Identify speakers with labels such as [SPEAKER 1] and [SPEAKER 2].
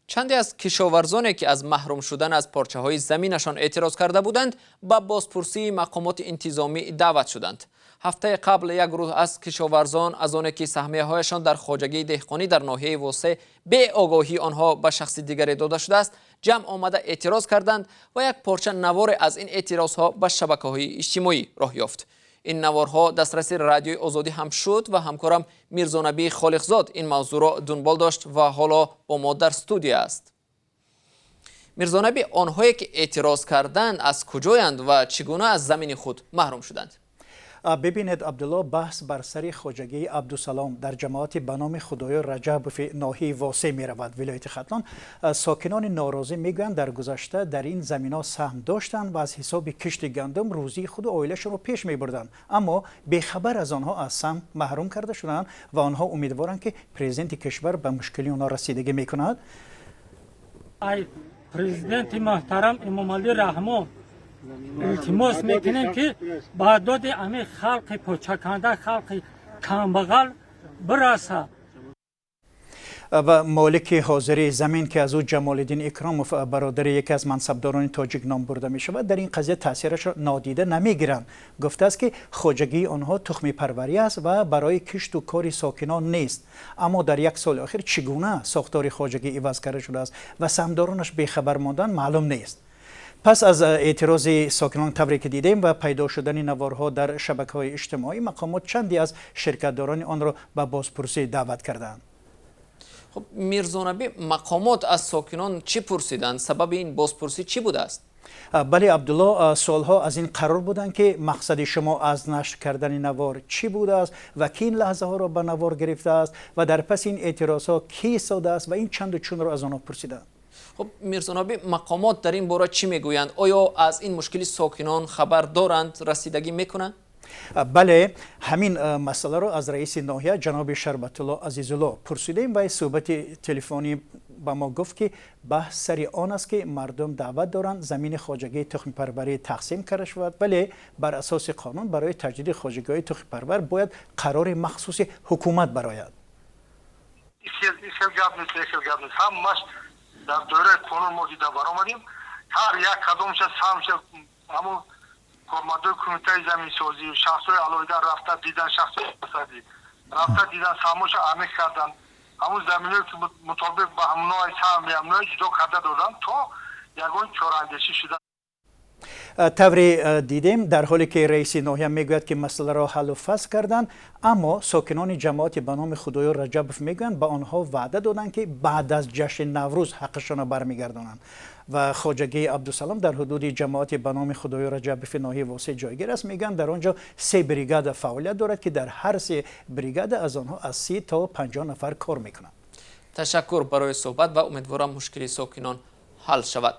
[SPEAKER 1] چندی از کشاورزانی که از محروم شدن از پارچه‌های زمینشان اعتراض کرده بودند به بازپرسی مقامات انتظامی دعوت شدند. هفته قبل یک گروه از کشاورزان از آنکه که سهمیه‌هایشان در خواجگی دهقانی در ناحیه واسه به آگاهی آنها به شخص دیگری داده شده است جمع آمده اعتراض کردند و یک پارچه نوار از این اعتراضها به شبکه‌های اجتماعی راه یافت. این نوارها دسترسی رادیوی آزادی هم شد و همکارم میرزا نبی خالقزاد این موضوع را دنبال داشت و حالا با ما در استودیو است. میرزا نبی، آنهایی که اعتراض کردند از کجایند و چگونه از زمین خود محروم شدند؟
[SPEAKER 2] ببینید عبدالله، بحث بر سر خواجگی عبدالسلام در جماعت به نام خدای رجب ناحیه واسه می رود ولایت ختلان. ساکنان ناراضی میگویند در گذشته در این زمینا سهم داشتند و از حساب کشت گندم روزی خود و عائلهشان رو پیش می بردند، اما بیخبر از آنها از سهم محروم کرده شدند و آنها امیدوارند که پرزیدنت کشور به مشکلی آنها رسیدگی میکند.
[SPEAKER 3] ای پرزیدنت محترم امام علی رحمان، التماس میکنیم که با داد همه خلق پوچکنده، خلق کمبغل برسه.
[SPEAKER 2] و مالک حاضر زمین که از او جمال الدین اکراموف برادر یکی از منصبداران تاجیک نام برده می شود در این قضیه تاثیرش را نادیده نمیگیرند. گفته است که خواجگی آنها تخمی پروری است و برای کشت و کار ساکنان نیست، اما در یک سال اخیر چگونه ساختار خواجگی عوض کرده شده است و سهمدارانش بیخبر ماندن معلوم نیست. پس از اعتراض ساکنان طوری که دیدیم و پیدا شدن نوارها در شبکه‌های اجتماعی، مقامات چندی از شرکتداران آن را به بازپرسی دعوت کردند.
[SPEAKER 1] خب میرزا نبی، مقامات از ساکنان چی پرسیدند؟ سبب این بازپرسی چی بوده است؟
[SPEAKER 2] بله عبدالله، سالها از این قرار بودند که مقصد شما از نشر کردن نوار چی بوده است و کی این لحظه ها را به نوار گرفته است و در پس این اعتراض ها کی ایستاده است و این چند و چون را از آنها پرسیدند.
[SPEAKER 1] خب میرزا نبی، مقامات در این باره چی میگویند؟ آیا از این مشکلی ساکنان خبر دارند، رسیدگی میکنند؟
[SPEAKER 2] بله، همین مسئله را از رئیس ناحیه جناب شربت الله عزیزالله پرسیدیم و صحبت تلفنی با ما گفت که بحث سر آن است که مردم دعوت دارند زمین خواجگی تخم پروری تقسیم کرده شود، ولی بر اساس قانون برای تجدید خواجگی تخم پرور باید قرار مخصوص حکومت برآید.
[SPEAKER 4] در دوره کنون ما دیده برآمدیم، هر یک کدامش سهمش همون کارمندای کمیته زمین سازی و شخصای علاوه رفته دیدن، شخصای اقتصادی رفته دیدن سهمش عمیق کردن، همون زمینایی که مطابق به همونای سهم همونای جدا کرده دادن تا یگان چاراندیشی شده.
[SPEAKER 2] طوری دیدیم در حالی که رئیس ناحیه میگوید که مسئله را حل و فصل کردند، اما ساکنان جماعت به نام خدای رجب میگویند به آنها وعده دادند که بعد از جشن نوروز حقشان را برمیگردانند و خواجگی عبدالسلام در حدود جماعت به نام خدای رجب ناحیه واسه جایگیر است. میگن در آنجا 3 بریگاد فعالیت دارد که در هر 3 بریگاد از آنها از 30 تا 50 نفر کار میکنند.
[SPEAKER 1] تشکر برای صحبت و امیدوارم مشکل ساکنان حل شود.